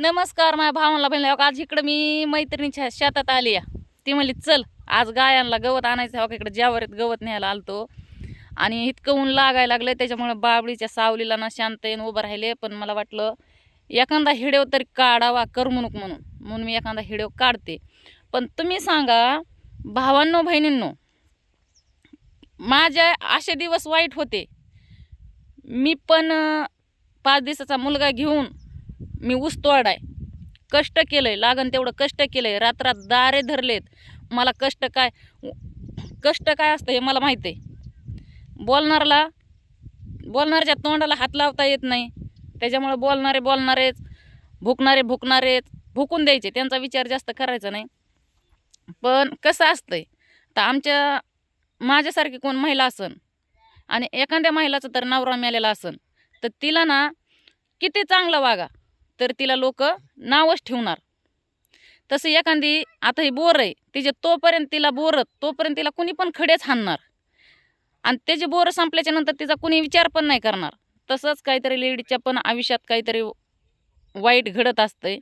नमस्कार माझ्या भावाला बहिणीला. आज इकडं मी मैत्रिणीच्या शेतात आली या. ती म्हणली चल आज गायांना गवत आणायचं आहे. इकडे ज्यावरीत गवत न्यायला आलतो आणि इतकं ऊन लागायला लागलं त्याच्यामुळे बाबळीच्या सावलीला ना शांत येऊन उभं राहिले. पण मला वाटलं एखादा हिडिओ तरी काढावा करमणूक म्हणून मी एखादा हिडिओ काढते. पण तुम्ही सांगा भावांनो बहिणींनो, माझे असे दिवस वाईट होते. मी पण 5 दिवसाचा मुलगा घेऊन मी ऊस तोडाय कष्ट केलंय, लागन तेवढं कष्ट केलंय, रात्रात दारे धरलेत. मला कष्ट काय असतं हे मला माहिती आहे. बोलणाऱ्याच्या तोंडाला हात लावता येत नाही. त्याच्यामुळे बोलणारेच, भुकणारेच भुकून द्यायचे, त्यांचा विचार जास्त करायचा नाही. पण कसं असतंय तर माझ्यासारखी कोण महिला असन आणि एखाद्या महिलाचं तर नवरा मेलेला असन तर तिला ना किती चांगलं वागा तर तिला लोक नावच ठेवणार. तसं एखादी आता ही बोर आहे तिचे तोपर्यंत तिला कुणी पण खडेच हाणणार आणि त्याची बोर संपल्याच्या नंतर तिचा कुणी विचार पण नाही करणार. तसंच काहीतरी लेडीच्या पण आयुष्यात काहीतरी वाईट घडत असतंय.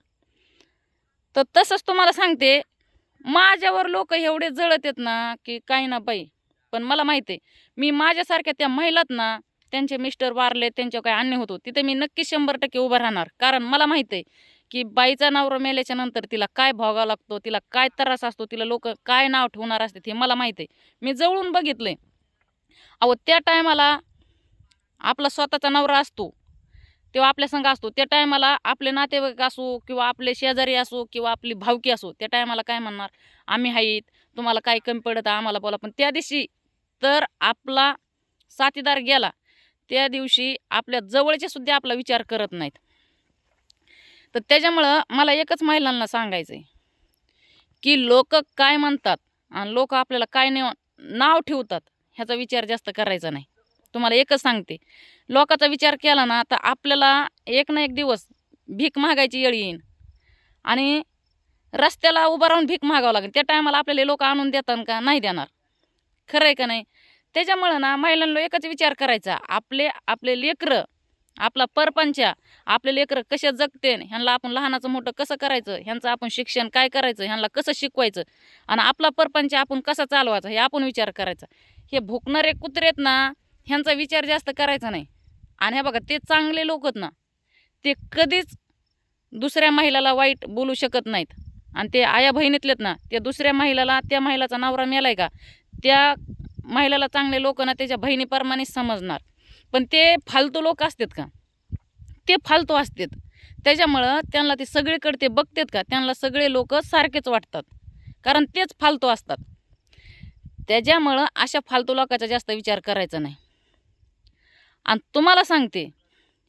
तर तसंच तुम्हाला सांगते, माझ्यावर लोक एवढे जळत आहेत ना की काही ना बाई. पण मला माहिती आहे मी माझ्यासारख्या त्या महिलात ना, त्यांचे मिस्टर वारले, त्यांच्यावर काय अन्याय होतो तिथे मी नक्की 100% उभं राहणार. कारण मला माहिती आहे की बाईचा नवरा मेल्याच्या नंतर तिला काय भोगावं लागतो, तिला काय त्रास असतो, तिला लोक काय नाव ठेवणार असते हे मला माहिती आहे. मी जवळून बघितलंय. अहो त्या टायमाला आपला स्वतःचा नवरा असतो तेव्हा आपल्या संग असतो. त्या टायमाला आपले नातेवाईक असो किंवा आपले शेजारी असो किंवा आपली भावकी असो, त्या टायमाला काय म्हणणार, आम्ही आहेत, तुम्हाला काय कमी पडत आम्हाला बोला. पण त्या दिवशी तर आपला साथीदार गेला त्या दिवशी आपल्या जवळचे सुद्धा आपला विचार करत नाहीत. तर त्याच्यामुळं मला एकच महिलांना सांगायचं आहे की लोक काय म्हणतात आणि लोक आपल्याला काय नाव ठेवतात ह्याचा विचार जास्त करायचा नाही. तुम्हाला एकच सांगते, लोकांचा विचार केला ना तर आपल्याला एक ना एक दिवस भीक मागायची येळ येईन आणि रस्त्याला उभं राहून भीक मागावं लागेल. त्या टायमाला आपल्याला लोक आणून देतात का, नाही देणार. खरं आहे का नाही? त्याच्यामुळं ना महिलांना एकच विचार करायचा, आपले लेकरं, आपला परपंच, आपले लेकरं कसे जगते, ह्यांना आपण लहानाचं मोठं कसं करायचं, ह्यांचं आपण शिक्षण काय करायचं, ह्यांना कसं शिकवायचं आणि आपला परपंच आपण कसा चालवायचा हे आपण विचार करायचा. हे भुकणारे कुत्रेत ना, ह्यांचा विचार जास्त करायचा नाही. आणि हे बघा, ते चांगले लोक आहेत ना, ते कधीच दुसऱ्या महिलाला वाईट बोलू शकत नाहीत. आणि ते आया बहिणीतलेत ना, त्या दुसऱ्या महिलाला, त्या महिलाचा नवरा मेलाय का, त्या महिलाला चांगले लोक ना त्याच्या बहिणीप्रमाणेच समजणार. पण ते फालतू लोक असतात का, ते फालतू असतात. त्याच्यामुळं त्यांना ते सगळीकडे ते बघतात का, त्यांना सगळे लोक सारखेच वाटतात, कारण तेच फालतू असतात. त्याच्यामुळं अशा फालतू लोकांचा जास्त विचार करायचा नाही. आणि तुम्हाला सांगते,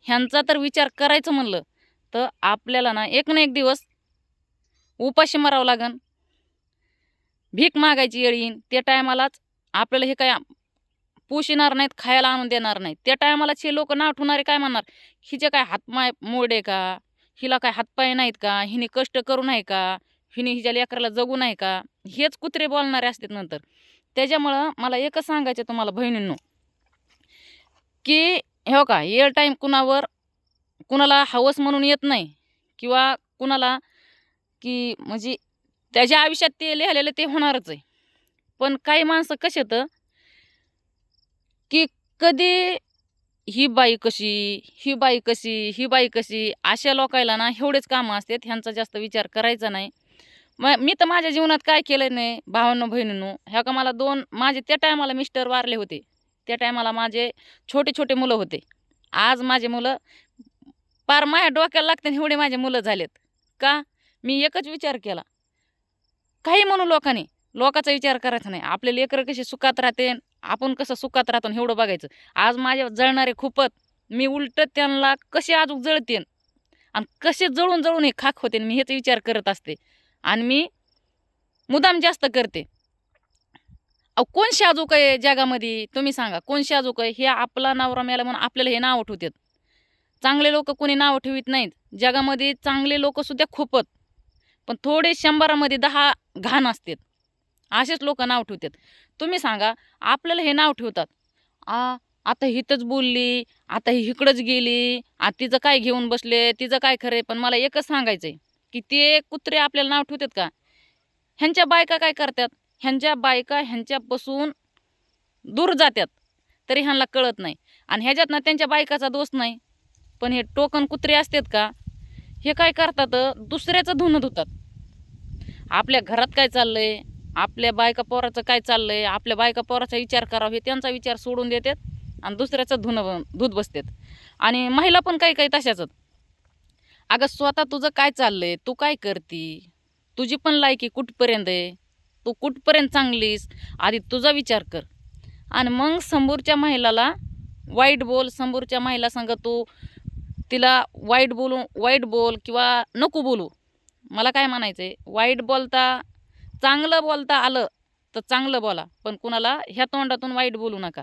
ह्यांचा तर विचार करायचं म्हणलं तर आपल्याला ना एक ना एक दिवस उपाशी मरावं लागन, भीक मागायची येळ येईन. त्या टायमालाच आपल्याला हे काय पोषणार नाहीत, खायला आणून देणार नाहीत. त्या टायमालाच हे लोक नाव ठेवणारे काय म्हणणार, हिचे काय हातपाय मोडे का, हिला काय हातपाय नाहीत का, हिने कष्ट करू नाही का, हिने हिच्या लेकराला जगू नाही का, हेच कुत्रे बोलणारे असतात नंतर. त्याच्यामुळं मला एकच सांगायचं तुम्हाला बहिणींनो की हो का, येळ टाईम कुणाला हवस म्हणून येत नाही किंवा कुणाला की म्हणजे त्याच्या आयुष्यात ते लिहिलेलं ते होणारच आहे. पण काही माणसं कसे तर की कधी ही बाई कशी अशा लोकायला ना एवढेच कामं असतात. ह्यांचा जास्त विचार करायचा नाही. मी तर माझ्या जीवनात काय केलं नाही भावांनो बहिणींनो, ह्या का मला माझे त्या टायमाला मिस्टर वारले होते. त्या टायमाला माझे छोटे छोटे मुलं होते. आज माझे मुलं पार माझ्या डोक्याला लागते एवढे माझे मुलं झालेत का. मी एकच विचार केला, काही म्हणू लोकांचा विचार करायचा नाही. आपले लेकरं कसे सुखात राहते, आपण कसं सुखात राहतो एवढं बघायचं. आज माझ्या जळणारे खूपच, मी उलट त्यांना कसे अजून जळतेन आणि कसे जळून जळून हे खाक होते, मी हेच विचार करत असते. आणि मी मुदाम जास्त करते. कोण शाजूक आहे जगामध्ये तुम्ही सांगा, कोण शाजूक आहे? हे आपला नवरा मेला म्हणून आपल्याला हे नाव ठेवतात. चांगले लोक कोणी नाव ठेवीत नाहीत. जगामध्ये चांगले लोक सुद्धा खूपच, पण थोडे 100मध्ये 10 घाण असतात. असेच लोक नाव ठेवतात. तुम्ही सांगा, आपल्याला हे नाव ठेवतात, आता हिथंच बोलली, आता ही इकडंच गेली, आता तिचं काय घेऊन बसले, तिचं काय खरंय. पण मला एकच सांगायचं आहे की ते कुत्रे आपल्याला नाव ठेवतात का? ह्यांच्या बायका काय करतात? ह्यांच्या बायका ह्यांच्यापासून दूर जातात तरी ह्यांना कळत नाही. आणि ह्याच्यात ना त्यांच्या बायकाचा दोष नाही. पण हे टोकन कुत्रे असतात का, हे काय करतात, दुसऱ्याचं धुणं धुतात. आपल्या घरात काय चाललंय, आपल्या बायका पोराचं काय चाललंय, आपल्या बायका पोराचा विचार करावा हे त्यांचा विचार सोडून देतात आणि दुसऱ्याचं धुणं धुत बसतात. आणि महिला पण काही काही तशाच. अगं स्वतः तुझं काय चाललंय, तू काय करती, तुझी पण लायकी कुठपर्यंत आहे, तू कुठपर्यंत चांगलीस, आधी तुझा विचार कर. आणि मग समोरच्या महिलाला वाईट बोल, समोरच्या महिला संग तू तिला वाईट बोल किंवा नको बोलू. मला काय म्हणायचं आहे, वाईट बोलता, चांगलं बोलता आलं तर चांगलं बोला, पण कुणाला ह्या तोंडातून वाईट बोलू नका.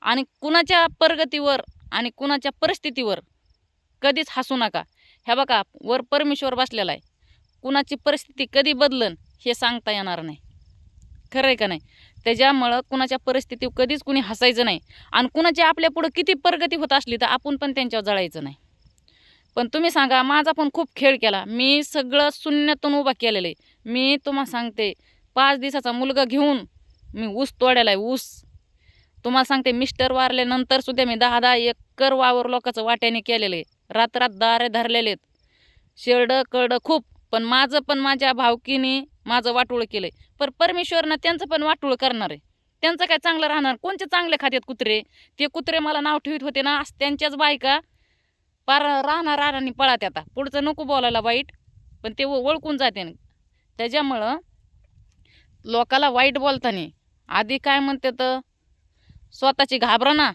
आणि कुणाच्या प्रगतीवर आणि कुणाच्या परिस्थितीवर कधीच हसू नका. ह्या बघा, वर परमेश्वर बसलेला आहे, कुणाची परिस्थिती कधी बदलन हे सांगता येणार नाही. खरं आहे का नाही? त्याच्यामुळं कुणाच्या परिस्थितीवर कधीच कुणी हसायचं नाही. आणि कुणाची आपल्या पुढं किती प्रगती होत असली तर आपण पण त्यांच्यावर जळायचं नाही. पण तुम्ही सांगा, माझा पण खूप खेळ केला, मी सगळं शून्यातून उभा केलेलं आहे. मी तुम्हाला सांगते, 5 दिवसाचा मुलगा घेऊन मी ऊस तोडायला आहे, ऊस. तुम्हाला सांगते, मिस्टर वारल्यानंतर सुद्धा मी 10-10 एकर वावर लोकांचं वाट्याने केलेलं आहे. रात्रात दारे धरलेले आहेत, शेरडं करडं खूप. पण माझ्या भावकीने माझं वाटोळं केलंय. पण परमेश्वरनं त्यांचं पण वाटोळं करणार आहे. त्यांचं काय चांगलं राहणार? कोणचे चांगले खात्यात कुत्रे? ते कुत्रे मला नाव ठेवीत होते ना, त्यांच्याच बायका पार राहणारानी पळात. आता पुढचं नको बोलायला वाईट, पण ते ओळखून जाते. त्याच्यामुळं लोकाला वाईट बोलताना आधी काय म्हणते तर स्वतःची घाबरणा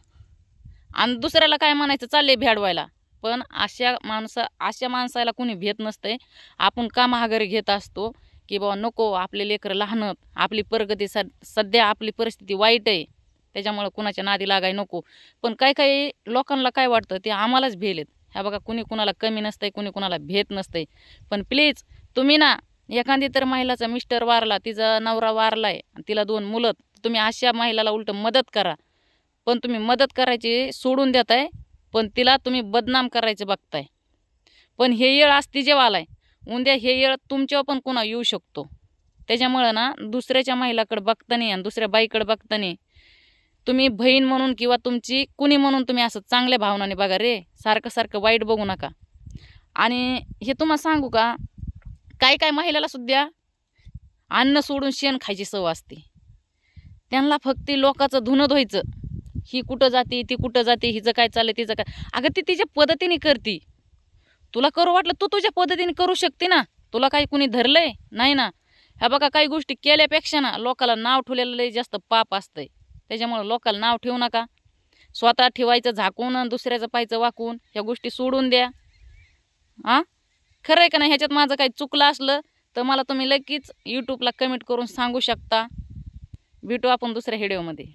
आणि दुसऱ्याला काय म्हणायचं चालले भेडवायला. पण अशा माणसाला कोणी भेट नसते. आपण का महागारी घेत असतो की बाबा नको, आपले लेकरं लहानत, आपली प्रगती सध्या आपली परिस्थिती वाईट आहे, त्याच्यामुळं कुणाच्या नादी लागाय नको. पण काही लोकांना काय वाटतं ते आम्हालाच भेलेत. ह्या बघा, कुणी कुणाला कमी नसतंय, कुणी कुणाला भेट नसतंय. पण प्लीज तुम्ही ना, एखादी तर महिलाचा मिस्टर वारला, तिचा नवरा वारलाय, तिला 2 मुलं, तुम्ही अशा महिलाला उलट मदत करा. पण तुम्ही मदत करायची सोडून देताय, पण तिला तुम्ही बदनाम करायचं बघताय. पण हे येळ असती जेव्हा आलाय, उद्या हे येळ तुमच्यावर पण कुणा येऊ शकतो. त्याच्यामुळं ना, दुसऱ्याच्या महिलाकडे बघतानी आणि दुसऱ्या बाईकडे बघतानी तुम्ही बहीण म्हणून किंवा तुमची कुणी म्हणून तुम्ही असं चांगल्या भावनाने बघा रे. सारखं सारखं वाईट बघू नका. आणि हे तुम्हाला सांगू का, काय महिलाला सुद्धा अन्न सोडून शेण खायची सवय असते. त्यांना फक्त लोकांचं धुणं धुवायचं, ही कुठं जाते, ती कुठं जाते, हिचं काय चाललं, तिचं काय. अगं ती तिच्या पद्धतीने करते. तुला करू वाटलं तू तुझ्या पद्धतीने करू शकते ना. तुला काही कुणी धरलंय नाही ना. ह्या बघा, काही गोष्टी केल्यापेक्षा ना लोकाला नाव ठेवलेलं लय जास्त पाप असतंय. त्याच्यामुळं लोकाला नाव ठेवू नका. स्वतः ठेवायचं झाकून आणि दुसऱ्याचं पाहायचं वाकून. ह्या गोष्टी सोडून द्या. हां, खरं आहे का नाही? ह्याच्यात माझं काही चुकलं असलं तर मला तुम्ही लगेच यूट्यूबला कमेंट करून सांगू शकता. भेटू आपण दुसऱ्या व्हिडिओमध्ये.